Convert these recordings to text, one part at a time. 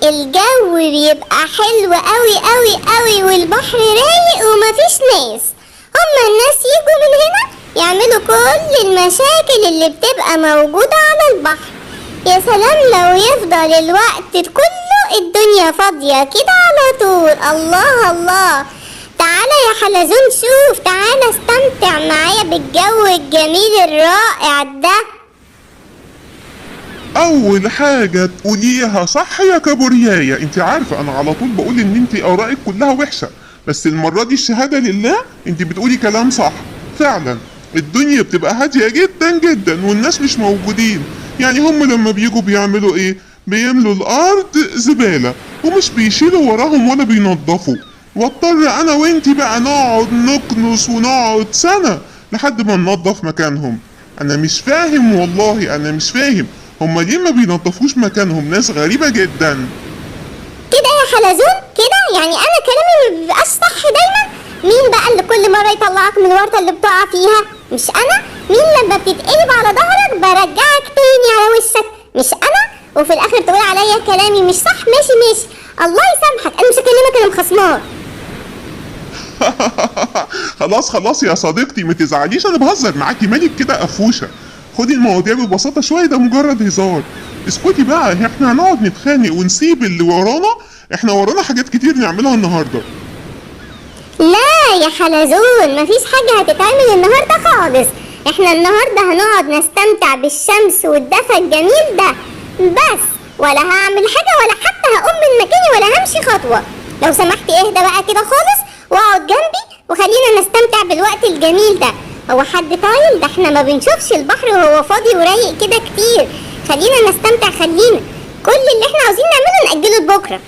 الجو بيبقى حلو قوي قوي قوي والبحر رايق ومفيش ناس. هما الناس يجوا من هنا يعملوا كل المشاكل اللي بتبقى موجودة على البحر. يا سلام لو يفضل الوقت كله الدنيا فاضية كده على طول. الله الله، تعالى يا حلزون شوف، تعالى استمتع معايا بالجو الجميل الرائع ده. اول حاجة تقوليها صح يا كابوريايا. انت عارفة انا على طول بقول ان انت ارائك كلها وحشة، بس المرة دي الشهادة لله انت بتقولي كلام صح. فعلا الدنيا بتبقى هادية جدا جدا والناس مش موجودين. يعني هم لما بيجوا بيعملوا ايه؟ بيملوا الارض زبالة ومش بيشيلوا وراهم ولا بينضفوا، واضطر انا وانتي بقى نقعد نكنس ونقعد سنة لحد ما ننضف مكانهم. انا مش فاهم والله، انا مش فاهم هما ليه ما بينضفوش مكانهم؟ ناس غريبة جدا كده يا حلزون كده. يعني انا كلامي ما بيبقاش صح دايما؟ مين بقى اللي كل مرة يطلعك من الورطة اللي بتقع فيها؟ مش انا. مين لما بتتقلب على ظهرك برجعك تاني على وشك؟ مش انا. وفي الاخر تقول عليا كلامي مش صح. ماشي ماشي، الله يسامحك، انا مش هكلمك، انا مخصماك. خلاص خلاص يا صديقتي ما تزعليش، انا بهزر معاكي، مالك كده قفوشة؟ خدي المواضيع ببساطة شوية، ده مجرد هزار. اسكتي بقى، احنا هنقعد نتخانق ونسيب اللي ورانا؟ احنا ورانا حاجات كتير نعملها النهاردة. لا يا حلزون، مفيش حاجة هتتعمل النهاردة خالص. احنا النهاردة هنقعد نستمتع بالشمس والدفى الجميل ده بس، ولا هعمل حاجة ولا حتى هقوم من مكاني ولا همشي خطوة. لو سمحت اهدى بقى كده خالص واقعد جنبي وخلينا نستمتع بالوقت الجميل ده. هو حد طايل؟ ده احنا ما بنشوفش البحر وهو فاضي ورايق كده كتير. خلينا نستمتع، خلينا كل اللي احنا عاوزين نعمله نأجله لبكرة.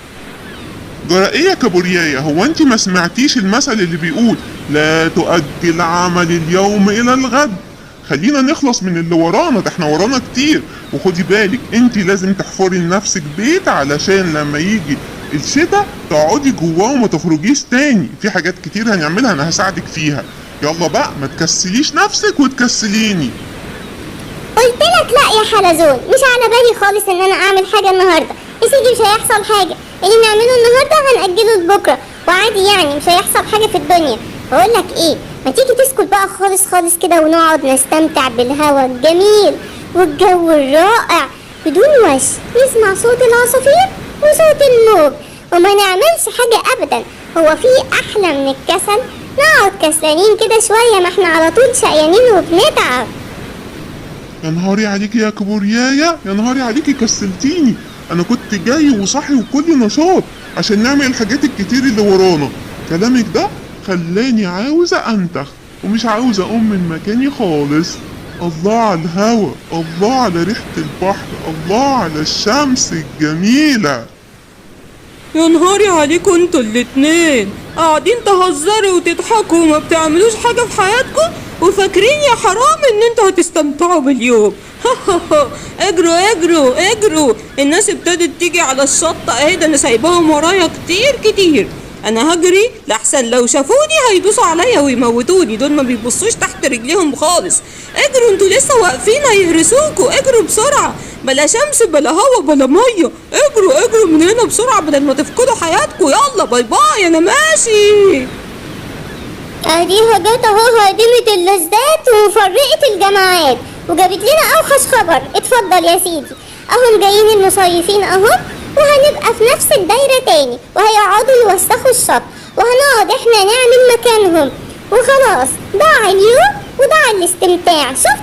جرى ايه يا كابوريايا؟ هو انت ما سمعتيش المثل اللي بيقول لا تؤجل عمل اليوم الى الغد؟ خلينا نخلص من اللي ورانا، ده احنا ورانا كتير. وخدي بالك انت لازم تحفري لنفسك بيت علشان لما يجي الشتاء تقعدي جواه وما تخرجيش تاني. في حاجات كتير هنعملها، انا هساعدك فيها. يلا بقى ما تكسليش نفسك وتكسليني. قلت لك لا يا حلزون، مش على بالي خالص ان انا اعمل حاجة النهاردة. يا سيدي مش هيحصل حاجة، اللي نعمله النهاردة هنأجله لبكرة وعادي، يعني مش هيحصل حاجة في الدنيا. بقول لك ايه، ما تيجي تسكت بقى خالص خالص كده ونقعد نستمتع بالهواء الجميل والجو الرائع بدون وش، نسمع صوت العصافير وصوت الموج وما نعملش حاجة ابدا. هو في احلى من الكسل؟ نقعد كسلانين كده شوية، ما احنا على طول شقيانين وبنتعب. يا نهاري عليكي يا كابوريايا، يا نهاري عليكي، كسلتيني. انا كنت جاي وصاحي وكل نشاط عشان نعمل الحاجات الكتير اللي ورانا. كلامك ده خلاني عاوزة انتخ ومش عاوزة اقوم من مكاني خالص. الله على الهوا، الله على ريحة البحر، الله على الشمس الجميلة. يا نهاري عليكم انتوا الاتنين، قاعدين تهزروا وتضحكوا وما بتعملوش حاجة في حياتكم وفاكرين يا حرام ان انتوا هتستمتعوا باليوم. اجروا اجروا اجروا، الناس ابتدت تيجي على الشط اهي، ده انا سايباهم ورايا كتير كتير. انا هجري لحسن لو شافوني هيدوسوا عليا ويموتوني، دول ما بيبصوش تحت رجليهم خالص. اجروا انتوا لسه واقفين هيهرسوكوا، اجروا بسرعة، بلا شمس بلا هوا بلا مية. اجروا اجروا من هنا بسرعة بدل ما تفقدوا حياتكم. يلا باي باي، انا ماشي. اديها جت اهو، هدمت اللذات وفرقت الجماعات وجابت لنا اوحش خبر. اتفضل يا سيدي، اهم جايين المصيفين اهم، وهنبقى في نفس الدايرة تاني وهيقعدوا يوسخوا الشط وهنقعد احنا نعمل مكانهم وخلاص. ضاع اليوم وضاع الاستمتاع. شفت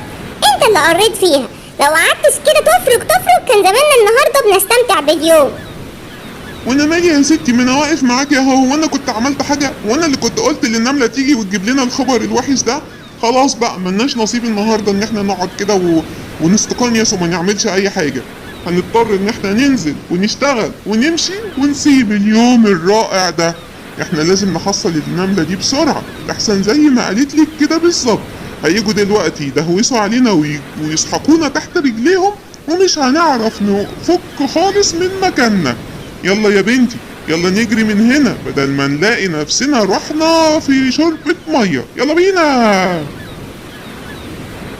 انت اللي قريت فيها، لو قعدتش كده تفرك كان زماننا النهارده بنستمتع باليوم. وانا مالي يا ستي؟ ما انا واقف معاكي اهو، وانا كنت عملت حاجة؟ وانا اللي كنت قلت للنملة تيجي وتجيب لنا الخبر الوحش ده؟ خلاص بقى ملناش نصيب النهارده ان احنا نقعد كده ونستقنيس وما نعملش اي حاجة. هنضطر ان احنا ننزل ونشتغل ونمشي ونسيب اليوم الرائع ده. احنا لازم نحصل النملة دي بسرعة، لحسن زي ما قالت لك كده بالظبط هيجوا دلوقتي يدهوسوا علينا ويسحقونا تحت رجليهم ومش هنعرف نفك خالص من مكاننا. يلا يا بنتي، يلا نجري من هنا بدل ما نلاقي نفسنا رحنا في شربة مية. يلا بينا.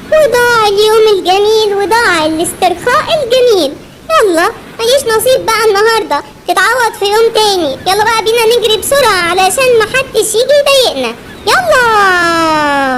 وضاع اليوم الجميل وضاع الاسترخاء الجميل. يلا ماليش نصيب بقى النهارده، تتعوض في يوم تاني. يلا بقى بينا نجري بسرعة علشان محدش يجي يضايقنا. يلا.